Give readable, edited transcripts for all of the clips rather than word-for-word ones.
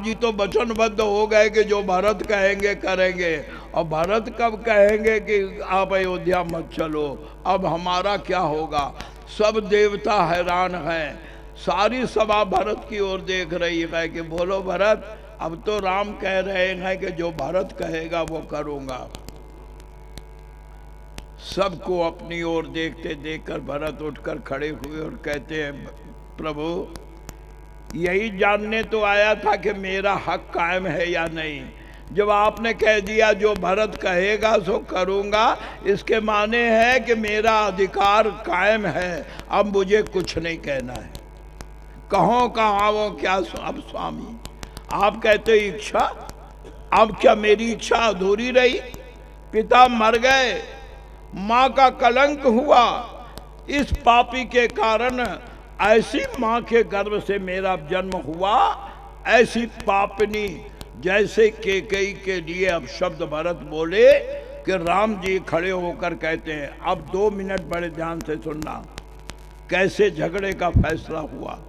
जी तो वचनबद्ध हो गए कि जो भरत कहेंगे करेंगे, और भरत कब कहेंगे कि आप अयोध्या मत चलो, अब हमारा क्या होगा। सब देवता हैरान हैं, सारी सभा भरत की ओर देख रही है कि बोलो भरत, अब तो राम कह रहे हैं कि जो भरत कहेगा वो करूँगा। सबको अपनी ओर देखते देखकर भरत उठकर खड़े हुए और कहते हैं, प्रभु यही जानने तो आया था कि मेरा हक कायम है या नहीं। जब आपने कह दिया जो भरत कहेगा सो करूँगा, इसके माने है कि मेरा अधिकार कायम है, अब मुझे कुछ नहीं कहना है। कहो कहाँ वो क्या अब स्वामी, आप कहते इच्छा, अब क्या मेरी इच्छा अधूरी रही। पिता मर गए, माँ का कलंक हुआ, इस पापी के कारण ऐसी माँ के गर्भ से मेरा जन्म हुआ, ऐसी पापनी। जैसे केकई के लिए अब शब्द भरत बोले कि राम जी खड़े होकर कहते हैं, अब 2 मिनट बड़े ध्यान से सुनना कैसे झगड़े का फैसला हुआ।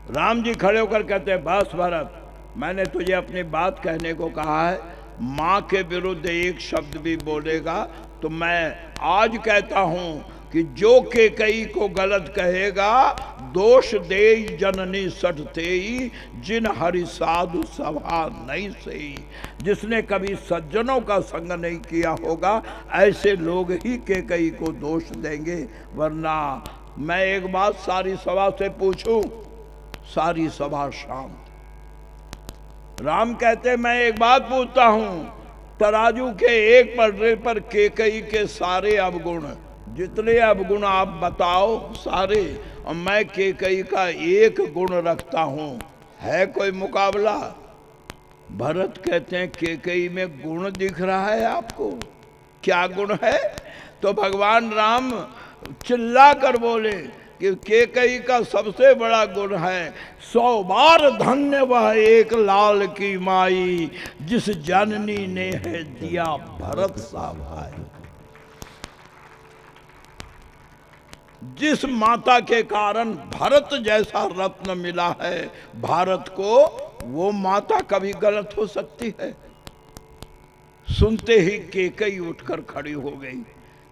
राम जी खड़े होकर कहते हैं, बस भरत, मैंने तुझे अपनी बात कहने को कहा है, माँ के विरुद्ध एक शब्द भी बोलेगा तो मैं आज कहता हूँ कि जो केकई को गलत कहेगा, दोष दे जननी सठतेई, जिन हरि साधु सभा नहीं सही। जिसने कभी सज्जनों का संग नहीं किया होगा, ऐसे लोग ही केकई को दोष देंगे। वरना मैं एक बात सारी सभा से पूछूं, सारी सभा शांत। राम कहते, मैं एक बात पूछता हूं, तराजू के एक पलड़े पर केकई के सारे अवगुण, जितने अवगुण आप बताओ सारे, और मैं केकई का एक गुण रखता हूं, है कोई मुकाबला। भरत कहते हैं, केकई में गुण दिख रहा है आपको, क्या गुण है। तो भगवान राम चिल्ला कर बोले कि केकई का सबसे बड़ा गुण है, 100 बार धन्य वह एक लाल की माई, जिस जननी ने है दिया भरत सा भाई। जिस माता के कारण भरत जैसा रत्न मिला है भारत को, वो माता कभी गलत हो सकती है। सुनते ही केकई उठकर खड़ी हो गई।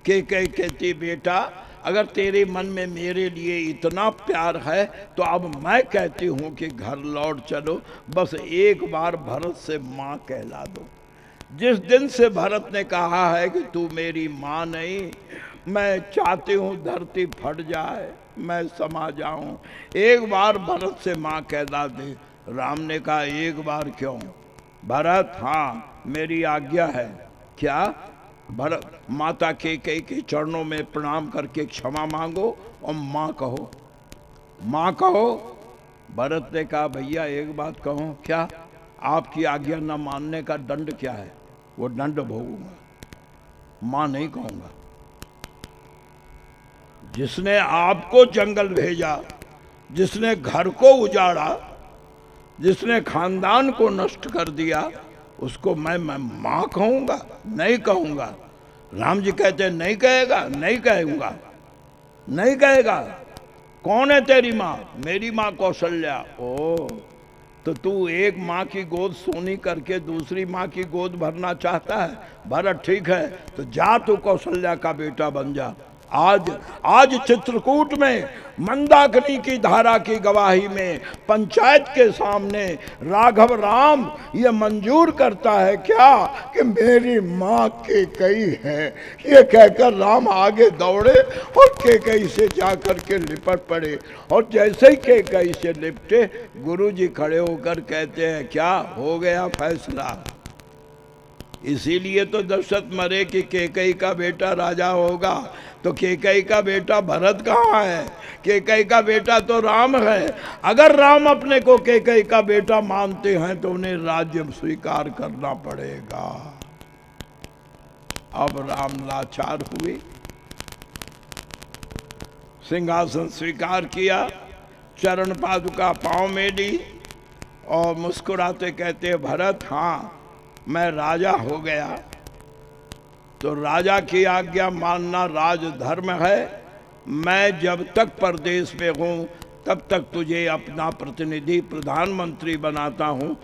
केकई कहती, बेटा अगर तेरे मन में मेरे लिए इतना प्यार है तो अब मैं कहती हूँ कि घर लौट चलो, बस एक बार भरत से माँ कहला दो। जिस दिन से भरत ने कहा है कि तू मेरी माँ नहीं, मैं चाहती हूँ धरती फट जाए, मैं समा जाऊँ, एक बार भरत से माँ कहला दे। राम ने कहा, एक बार क्यों भरत, हाँ मेरी आज्ञा है। क्या भरत, माता केकई के चरणों में प्रणाम करके क्षमा मांगो और माँ कहो, माँ कहो। भरत ने कहा, भैया एक बात कहो, क्या आपकी आज्ञा न मानने का दंड क्या है। वो दंड भोगूंगा, माँ नहीं कहूंगा। जिसने आपको जंगल भेजा, जिसने घर को उजाड़ा, जिसने खानदान को नष्ट कर दिया, उसको मैं माँ कहूंगा, नहीं कहूंगा। राम जी कहते हैं, नहीं कहेगा, नहीं कहूंगा, नहीं कहेगा। कौन है तेरी माँ? मेरी माँ कौशल्या। ओ, तो तू एक माँ की गोद सोनी करके दूसरी माँ की गोद भरना चाहता है। भरत ठीक है, तो जा तू कौशल्या का बेटा बन जा। आज चित्रकूट में मंदाकिनी की धारा की गवाही में पंचायत के सामने राघव राम ये मंजूर करता है क्या कि मेरी माँ केकई है। ये कहकर राम आगे दौड़े और केकई से जाकर के लिपट पड़े। और जैसे ही केकई से लिपटे, गुरुजी खड़े होकर कहते हैं, क्या हो गया फैसला। इसीलिए तो दशरथ मरे कि केकई का बेटा राजा होगा। तो केकई का बेटा भरत कहाँ है? केकई का बेटा तो राम है। अगर राम अपने को केकई का बेटा मानते हैं तो उन्हें राज्य स्वीकार करना पड़ेगा। अब राम लाचार हुए, सिंहासन स्वीकार किया, चरण पादुका पांव में ली और मुस्कुराते कहते, भरत हाँ मैं राजा हो गया। तो राजा की आज्ञा मानना राजधर्म है। मैं जब तक परदेश में हूँ तब तक तुझे अपना प्रतिनिधि प्रधानमंत्री बनाता हूँ।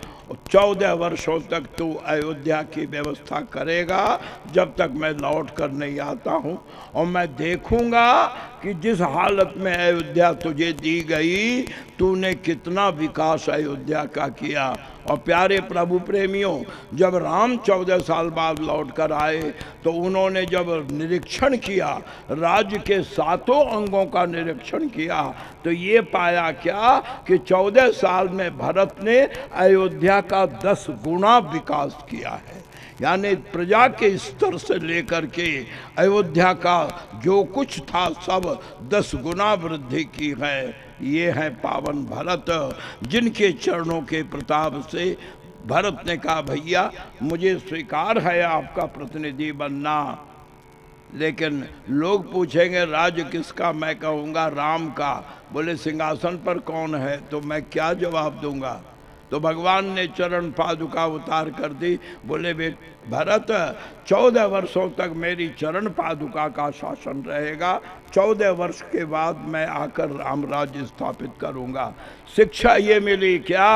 14 वर्षों तक तू अयोध्या की व्यवस्था करेगा जब तक मैं लौट कर नहीं आता हूँ, और मैं देखूंगा कि जिस हालत में अयोध्या तुझे दी गई, तूने कितना विकास अयोध्या का किया। और प्यारे प्रभु प्रेमियों, जब राम 14 साल बाद लौट कर आए तो उन्होंने जब निरीक्षण किया, राज्य के 7 अंगों का निरीक्षण किया, तो ये पाया क्या कि 14 साल में भरत ने अयोध्या का 10 गुना विकास किया है। यानी प्रजा के स्तर से लेकर के अयोध्या का जो कुछ था सब 10 गुना वृद्धि की है। ये हैं पावन भरत, जिनके चरणों के प्रताप से भरत ने कहा, भैया मुझे स्वीकार है आपका प्रतिनिधि बनना, लेकिन लोग पूछेंगे राज्य किसका, मैं कहूँगा राम का। बोले सिंहासन पर कौन है, तो मैं क्या जवाब दूंगा। तो भगवान ने चरण पादुका उतार कर दी। बोले बे भरत, 14 वर्षों तक मेरी चरण पादुका का शासन रहेगा, 14 वर्ष के बाद मैं आकर राम राज्य स्थापित करूंगा। शिक्षा ये मिली क्या,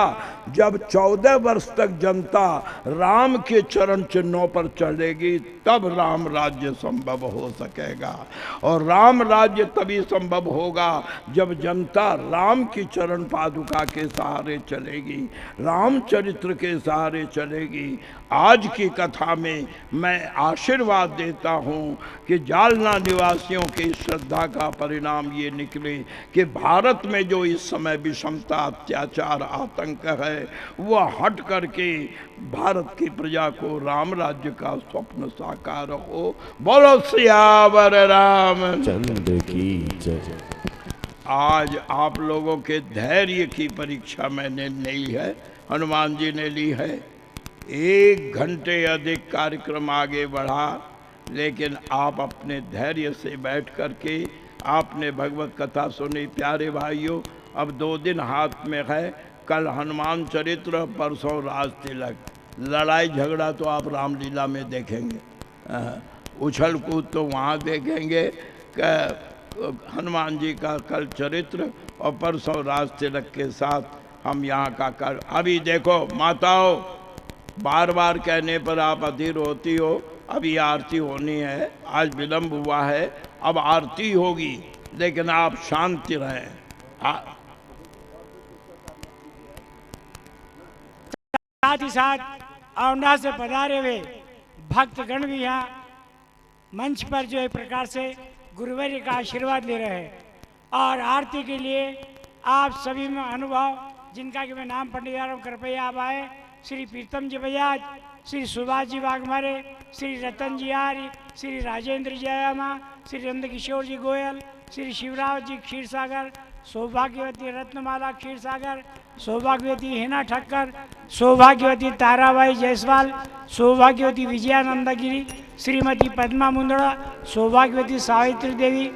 जब 14 वर्ष तक जनता राम के चरण चिन्हों पर चलेगी तब राम राज्य संभव हो सकेगा। और राम राज्य तभी संभव होगा जब जनता राम की चरण पादुका के सहारे चलेगी, रामचरित्र के सहारे चलेगी। आज की कथा में मैं आशीर्वाद देता हूँ कि जालना निवासियों की श्रद्धा का परिणाम ये निकले कि भारत में जो इस समय विषमता, अत्याचार, आतंक है, वह हट करके भारत की प्रजा को राम राज्य का स्वप्न साकार हो। बोलो सियावर रामचंद्र की जय। आज आप लोगों के धैर्य की परीक्षा मैंने ली है, हनुमान जी ने ली है। 1 घंटे अधिक कार्यक्रम आगे बढ़ा, लेकिन आप अपने धैर्य से बैठ करके आपने भगवत कथा सुनी। प्यारे भाइयों, अब 2 दिन हाथ में है, कल हनुमान चरित्र, परसों राज तिलक। लड़ाई झगड़ा तो आप रामलीला में देखेंगे, उछल कूद तो वहाँ देखेंगे। हनुमान जी का कल चरित्र और परसों राज तिलक के साथ हम यहाँ का कर। अभी देखो माताओं, बार बार कहने पर आप अधीर होती हो, अभी आरती होनी है, आज विलंब हुआ है, अब आरती होगी, लेकिन आप शांति रहें। साथ ही साथ औंधा से पधारे हुए भक्तगण भी यहाँ मंच पर जो एक प्रकार से गुरुवर्य का आशीर्वाद ले रहे हैं। और आरती के लिए आप सभी में अनुभव, जिनका कि मैं नाम पढ़ने जा रहा हूँ, कृपया आप आए। श्री प्रीतम जी बजाज, श्री सुभाष जी वाघमारे, श्री रतन जी आर्य, श्री राजेंद्र जयामा, श्री नंदकिशोर जी गोयल, श्री शिवराव जी क्षीरसागर, सौभाग्यवती रत्नमाला क्षीरसागर, सौभाग्यवती हिना ठक्कर, सौभाग्यवती ताराबाई जायसवाल, सौभाग्यवती विजयानंदा गिरी, श्रीमती पद्मा मुंदड़ा, सौभाग्यवती सावित्री देवी,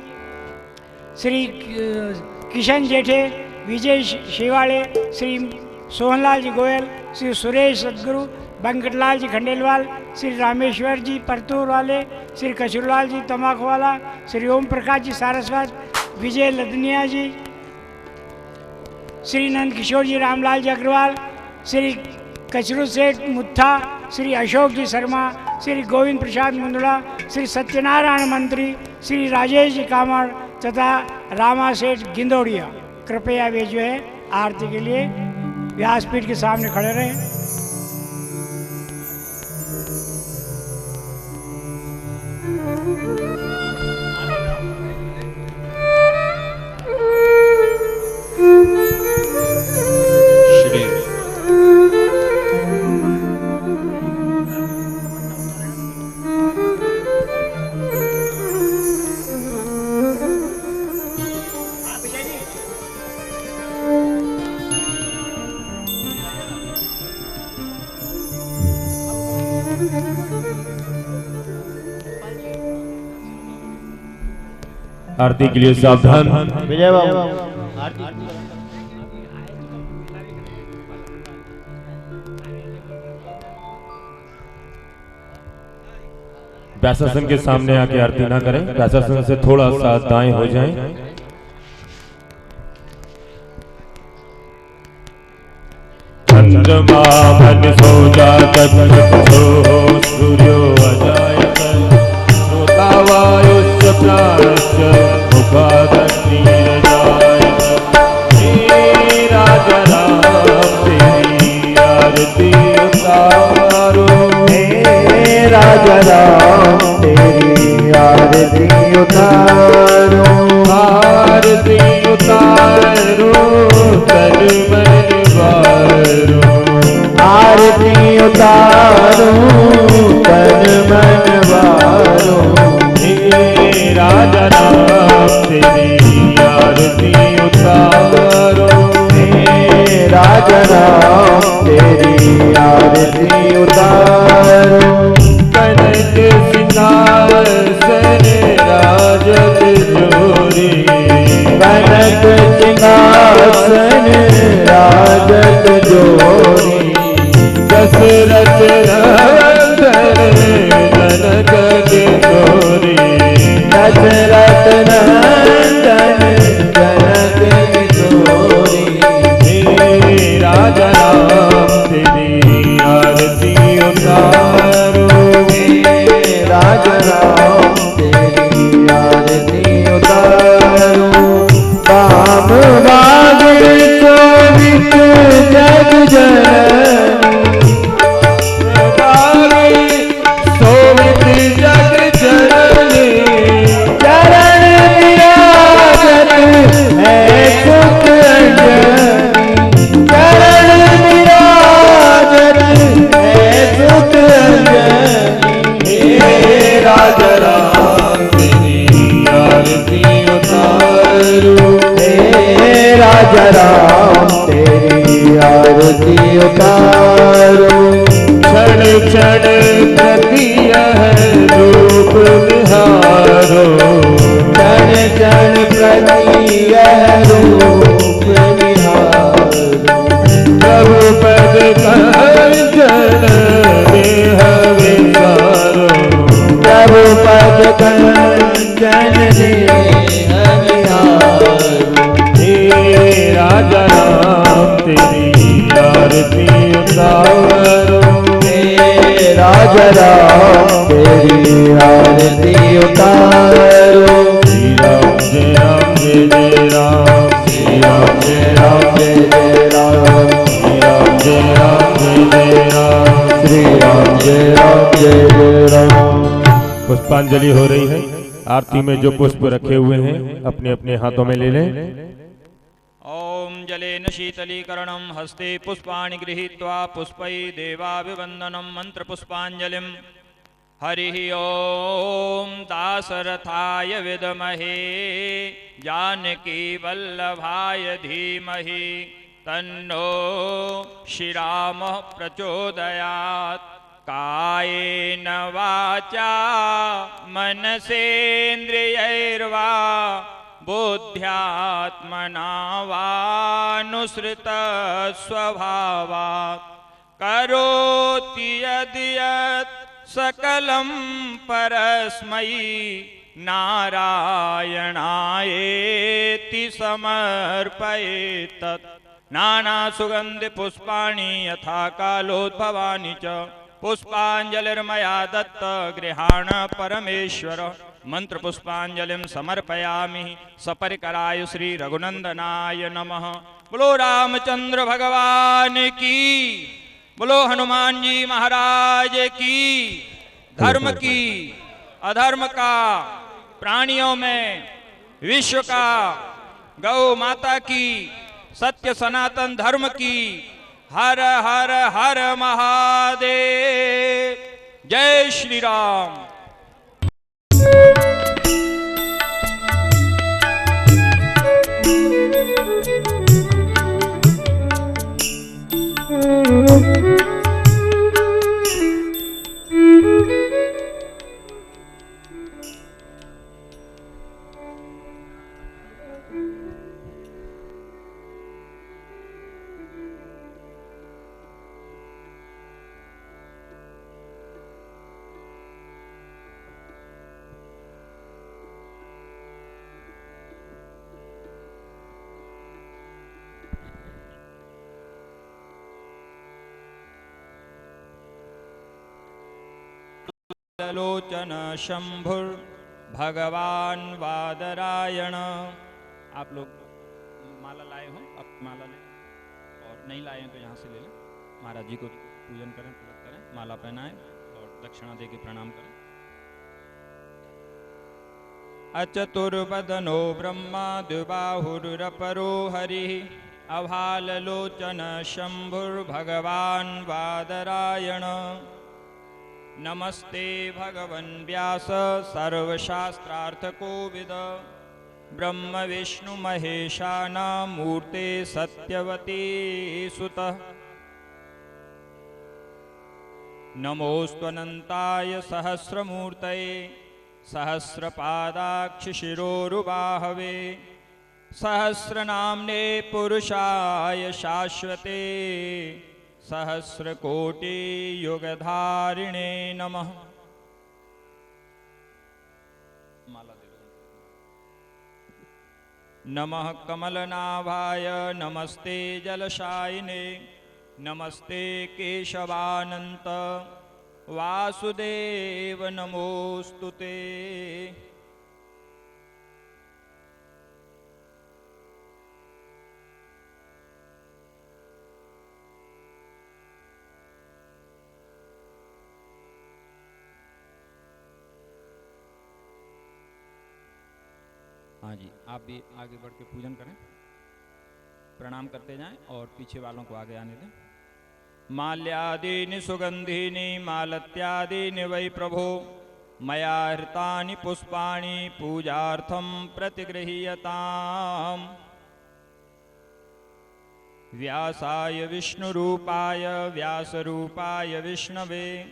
श्री किशन जेठे, विजय शेवाड़े, श्री सोहनलाल जी गोयल, श्री सुरेश सदगुरु, वेंकटलाल जी खंडेलवाल, श्री रामेश्वर जी परतूर वाले, श्री कचरूलाल जी तमाक वाला, श्री ओम प्रकाश जी सारस्वत, विजय लदनिया जी, श्री नंद किशोर जी रामलाल जी अग्रवाल, श्री कचरू सेठ मुत्था, श्री अशोक जी शर्मा, श्री गोविंद प्रसाद मुंदड़ा, श्री सत्यनारायण मंत्री, श्री राजेश जी कामड़ तथा रामा सेठ गिंदोड़िया। कृपया वे जो है आरती के लिए व्यासपीठ के सामने खड़े रहें। आरती के लिए सावधान। विजय बाबू व्यासासन के सामने आके आरती ना करें, व्यासासन से थोड़ा सा दाएं हो जाएं। चंद्रमा मन सो जात सो सूर्यो अजायत श्रोता वायुश्च प्राणश्च मुखादग्निर्जायत। हे राजा राम तेरी आरती उतारो, हे राजा राम तेरी आरती उतारो, आरती उतारो तन मन वारो, आरती उतारो तन मन वारो। हे राजा राम तेरी आरती उतारो, हे राजा राम तेरी आरती उतारो। कनक सिंहासन राजत जोरी, कनक सिंहासन राजत जोरी, दशरथ नंदन जनक के गोरी, दशरथ नंदन जनक किशोरी। हे राजा राम तेरी आरती उतारो, हे राजा राम तेरी आरती उतारो। काम बागिर चोवित जग जननी, सोवित जग जननी, चरण विराजत है सुख अंजनी, चरण विराजत है सुख अंजनी। हे राजा राम तेरी आरती उतारो, हे राजा राम तेरी आरती उतारो। क्षण क्षण प्रति यह रूप निहारो, क्षण क्षण प्रति यह रूप निहारो। प्रभु पद कंचन देह विसारो, प्रभु पद कंचन देह निहारो। हे राजा राम तेरी आरती उतारो, हे राजा राम तेरी आरती उतारो। श्री राम जय राम जय जय राम, श्री राम जय राम जय जय राम, श्री राम जय राम जय जय राम। श्री राम जय राम जय जय राम। पुष्पांजलि हो रही है। आरती में जो पुष्प रखे हुए हैं अपने अपने हाथों में ले लें। ओम जलेन शीतलीकरणं हस्ते पुष्पाणि गृहीत्वा पुष्पै देवाभिवन्दनं मन्त्रपुष्पाञ्जलिं। हरिः ओम दासरथाय विद्महे जानकी वल्लभाय धीमहि तन्नो श्रीरामः प्रचोदयात्। कायेन वाचा मनसेन्द्रियैर्वा बुद्ध्यात्मना वानुसृतस्वभावात् करोति यद्यत् सकलं परस्मै नारायणायेति समर्पयेत्। नानासुगन्धिपुष्पाणि यथा कालोद्भवानि च पुष्पाञ्जलिर्मया दत्त गृहाण परमेश्वर। मंत्रपुष्पाञ्जलिं समर्पयामि सपरिकराय श्री रघुनंदनाय नमः। बोलो रामचंद्र भगवान की, बोलो हनुमान जी महाराज की। धर्म की, अधर्म का, प्राणियों में, विश्व का, गौ माता की, सत्य सनातन धर्म की। हर हर हर महादेव। जय श्री राम। लोचन शंभुर भगवान वादरायण। आप लोग माला लाए हो, अब माला ले, और नहीं लाए हैं तो यहाँ से ले लें। महाराज जी को पूजन करें, तिलक करें, माला पहनाएं और दक्षिणा दे के प्रणाम करें। अचतुर्वदनो ब्रह्मा द्विबाहुरपरो हरिः अभाललोचन शंभुर्भगवान् वादरायण। नमस्ते भगवन् व्यास सर्वशास्त्रार्थकोविद ब्रह्म विष्णु महेशानां मूर्ते सत्यवती सुतः। नमोऽस्त्वनन्ताय सहस्रमूर्तये सहस्रपादाक्षशिरोरुबाहवे सहस्रनाम्ने पुरुषाय शाश्वते सहस्रकोटियुगधारिणे नमः। नमः कमलनाभाय नमस्ते जलशायिने नमस्ते केशवानंत वासुदेव नमोस्तुते। हाँ जी, आप भी आगे बढ़ के पूजन करें, प्रणाम करते जाएं और पीछे वालों को आगे आने दें। माल्यादीनि सुगंधीनि मालत्यादीनि वै प्रभो मया हृतानि पुष्पाणि पूजार्थं प्रतिगृह्यताम्। व्यासाय विष्णुरूपाय व्यासरूपाय विष्णवे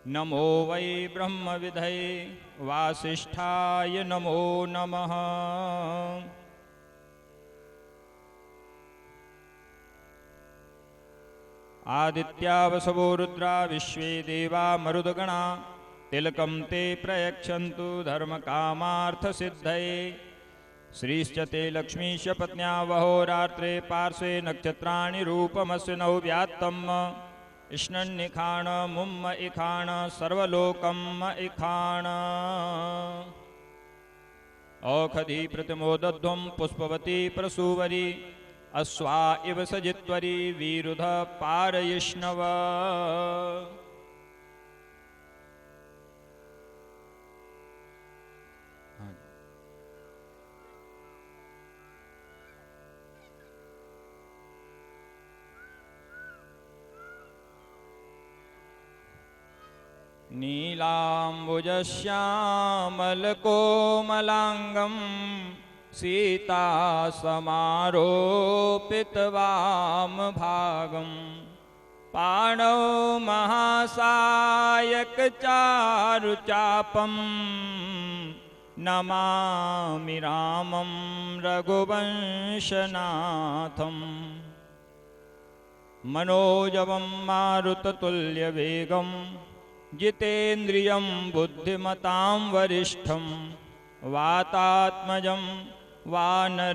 नमो वै ब्रह्मविधये वासिष्ठाय नमो नमः। आदित्या वसवो रुद्रा विश्वे देवा मरुदगणा तिलकं ते प्रयच्छन्तु धर्मकामार्थसिद्धये। श्रीश्च ते लक्ष्मीश पत्न्या वहोरात्रे पार्श्वे नक्षत्राणि रूपमस्य नौ व्यात्तम् इष्णन्निखाण मुम्म इखाण सर्वलोकम् इखाण। औषधि प्रतिमोदध्वं पुष्पवती प्रसूवरी अश्वा इव सजित्वरी वीरुध पारयिष्णव। नीलाम्बुजश्यामलकोमलाङ्गं सीतासमारोपितवामभागं पाणौ महासायकचारुचापं नमामि रामं रघुवंशनाथम्। मनोजवं मारुततुल्यवेगं जितेन्द्रियं बुद्धिमतां वरिष्ठं वातात्मजं वानरयूथमुख्यं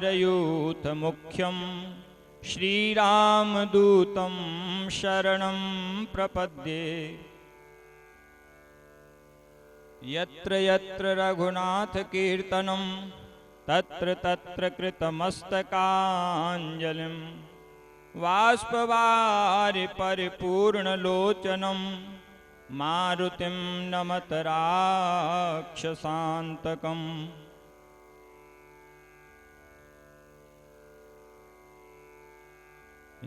श्रीरामदूतं शरणं प्रपद्ये। यत्र यत्र रघुनाथकीर्तनं तत्र तत्र कृतमस्तकाञ्जलिं बाष्पवारि परिपूर्णलोचनं मारुतिं नमत राक्षसान्तकम्।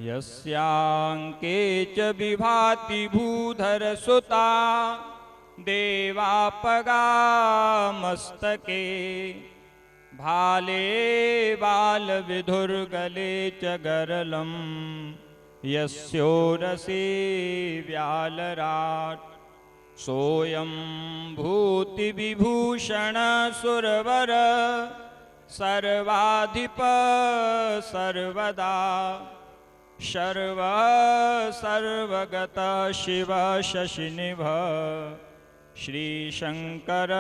यस्याङ्के च विभाति भूधरसुता देवापगामस्तके भाले बालविधुर्गले च गरलं यस्योरसे व्यालराट् सोऽयं भूतिविभूषण सुरवर सर्वाधिप सर्वदा सर्व सर्वगत शिव शशिनिभ श्रीशंकर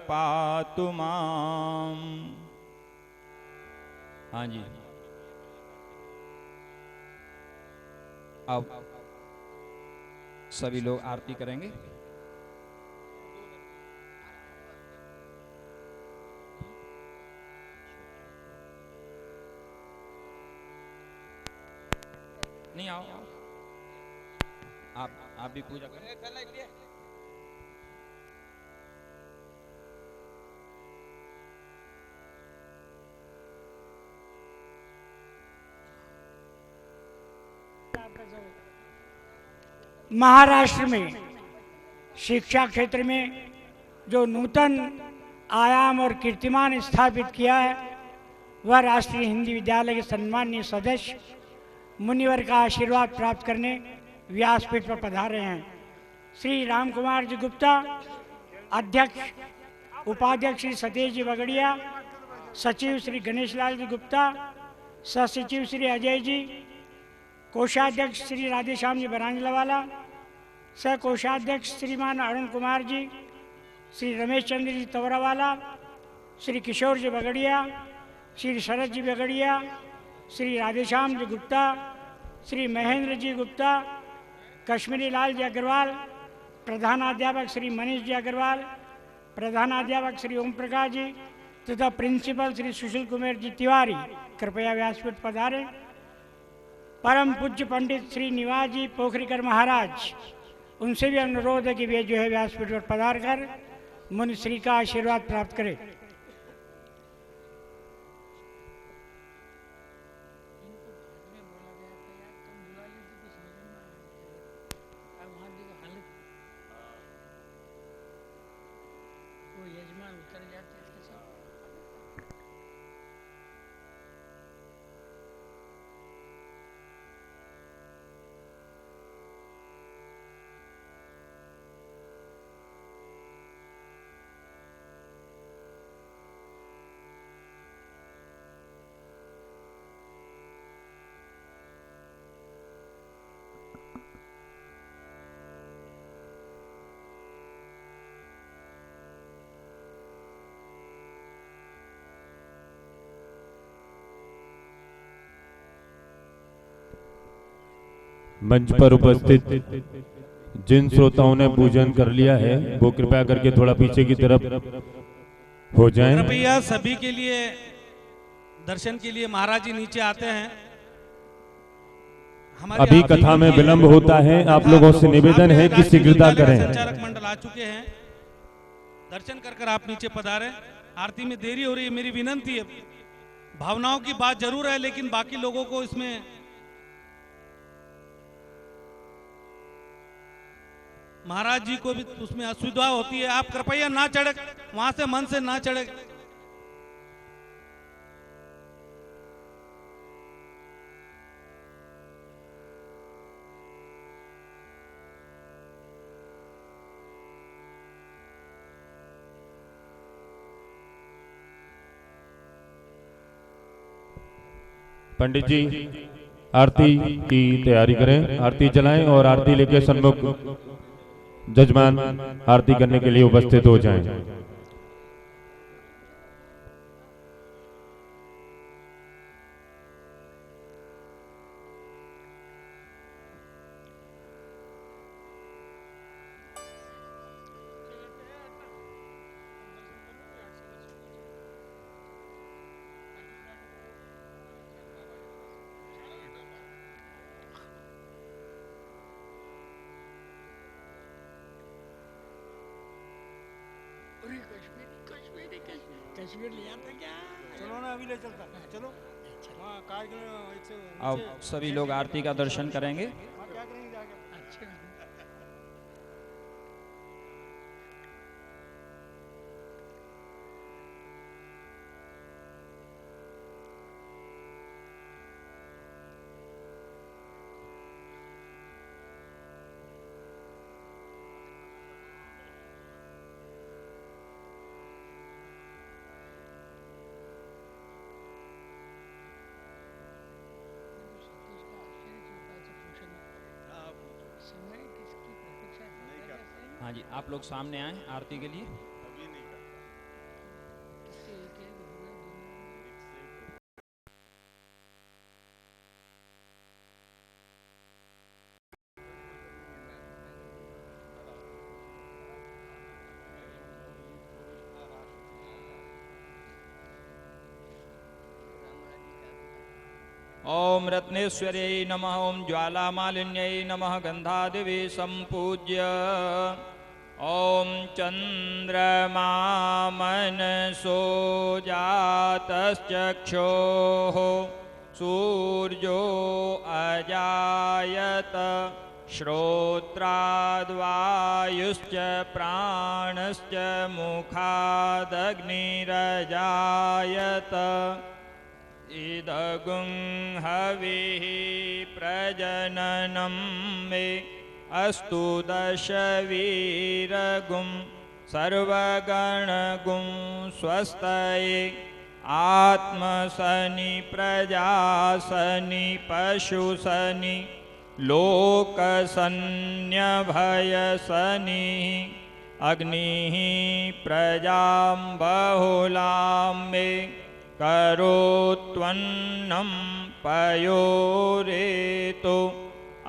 पातु माम्। हाँ जी, अब सभी लोग आरती करेंगे। नहीं आओ, आओ। आप भी पूजा करें। महाराष्ट्र में शिक्षा क्षेत्र में जो नूतन आयाम और कीर्तिमान स्थापित किया है, वह राष्ट्रीय हिंदी विद्यालय के सम्माननीय सदस्य मुनिवर का आशीर्वाद प्राप्त करने व्यासपीठ पर पधारे हैं। श्री राम कुमार जी गुप्ता, अध्यक्ष उपाध्यक्ष श्री सतीश जी बगड़िया, सचिव श्री गणेश लाल जी गुप्ता, सचिव श्री अजय जी, कोषाध्यक्ष श्री राधेश्याम जी बरांजलावाला, सह कोषाध्यक्ष श्रीमान अरुण कुमार जी, श्री रमेश चंद्र जी तवरावाला, श्री किशोर जी बगड़िया, श्री शरद जी बगड़िया, श्री राधेश्याम जी गुप्ता, श्री महेंद्र जी गुप्ता, कश्मीरी लाल जी अग्रवाल, प्रधानाध्यापक श्री मनीष जी अग्रवाल, प्रधानाध्यापक श्री ओम प्रकाश जी तथा प्रिंसिपल श्री सुशील कुमार जी तिवारी कृपया व्यासपीठ पधारें। परम पूज्य पंडित श्री निवास जी पोखरीकर महाराज, उनसे भी अनुरोध है कि वे जो है व्यासपीठ पर पधार कर मुनि श्री का आशीर्वाद प्राप्त करें। मंच पर उपस्थित जिन श्रोताओं ने पूजन कर लिया है वो कृपया करके थोड़ा पीछे की तरफ हो जाएं। कृपया सभी के लिए दर्शन के लिए महाराज जी नीचे आते हैं। अभी कथा में विलंब होता है, आप लोगों से निवेदन है कि शीघ्रता करें। संचालक मंडल आ चुके हैं, दर्शन कर आप नीचे पधारें। आरती में देरी हो रही है, मेरी विनंती है, भावनाओं की बात जरूर है लेकिन बाकी लोगों को इसमें महाराज जी को भी उसमें असुविधा होती है। आप कृपया ना चढ़े, वहां से मन से ना चढ़े। पंडित जी आरती की तैयारी करें, आरती चलाएं और आरती लेके सन्मुख जजमान आरती करने के लिए उपस्थित हो जाएं। कश्मीर लिया था क्या? चलो ना, अभी ले चलता। चलो वहाँ कार के एक से अब सभी लोग आरती का दर्शन करेंगे। क्या करेंगे जाके? अच्छा, हाँ जी, आप लोग सामने आए आरती के लिए। ओम रत्नेश्वर्यै नमः। ओम ज्वालामालिन्यै नमः। गंधादिवे संपूज्य ओम चंद्रमा मनसो जातश्चक्षोः सूर्यो अजायत श्रोत्राद्वायुश्च प्राणश्च मुखादग्निरजायत इदगुं हविः प्रजननं मे अस्तु दशवीरगुं सर्वगणगुं स्वस्तये आत्मसनि प्रजासनि पशुसनि लोकसन्न्यभयसनि अग्निः प्रजां बहुलां मे करोत्वन्नं पयोरेतो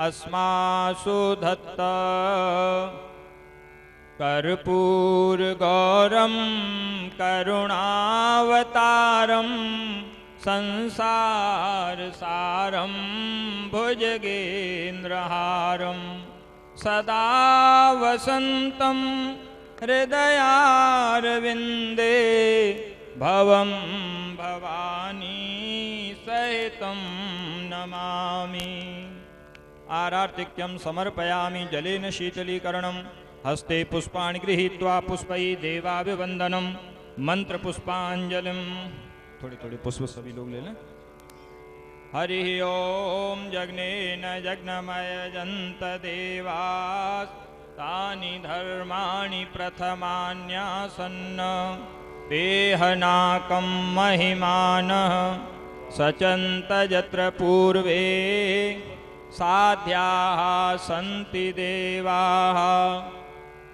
अस्मासु धत्त कर्पूरगौरं करुणावतारं संसारसारं भुजगेन्द्रहारं सदा वसन्तं हृदयारविन्दे भवं भवानी सहितं नमामि। आरार्तिक्यं समर्पयामि जलेन शीतलीकरणं हस्ते पुष्पाणि गृहीत्वा पुष्पैः देवाभिवन्दनं मंत्र पुष्पांजलिं। थोड़े थोड़े पुष्प सभी लोग ले लें। हरि ओम जग्नेन जग्नमयजन्त देवास् तानि धर्माणि प्रथमान्यासन्न पेहनाकं महिमानः सचन्त यत्र पूर्वे साध्याः सन्ति देवाः।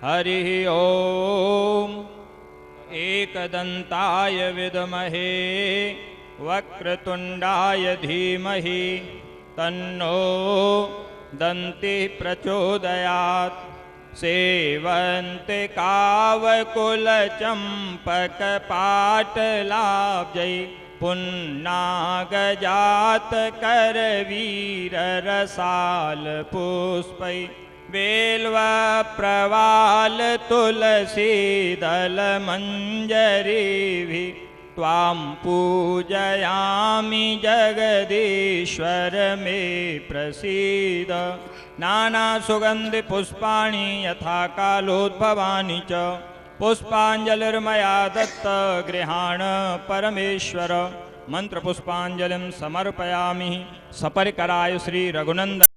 हरि ओम एकदन्ताय विद्महे वक्रतुण्डाय धीमहि तन्नो दन्तिः प्रचोदयात्। सेवन्ते कावकुलचम्पकपाटलाब्जै पुन्नागजात करवीररसाल पुष्पै बेल्वप्रवाल तुलसीदलमञ्जरीभिः त्वां पूजयामि जगदीश्वर मे प्रसीद। नानासुगन्धिपुष्पाणि यथा कालोद्भवानि च पुष्पाञ्जलिर्मया दत्त गृहाण परमेश्वर। मंत्रपुष्पाञ्जलिं समर्पयामि सपरिकराय श्री रघुनंदन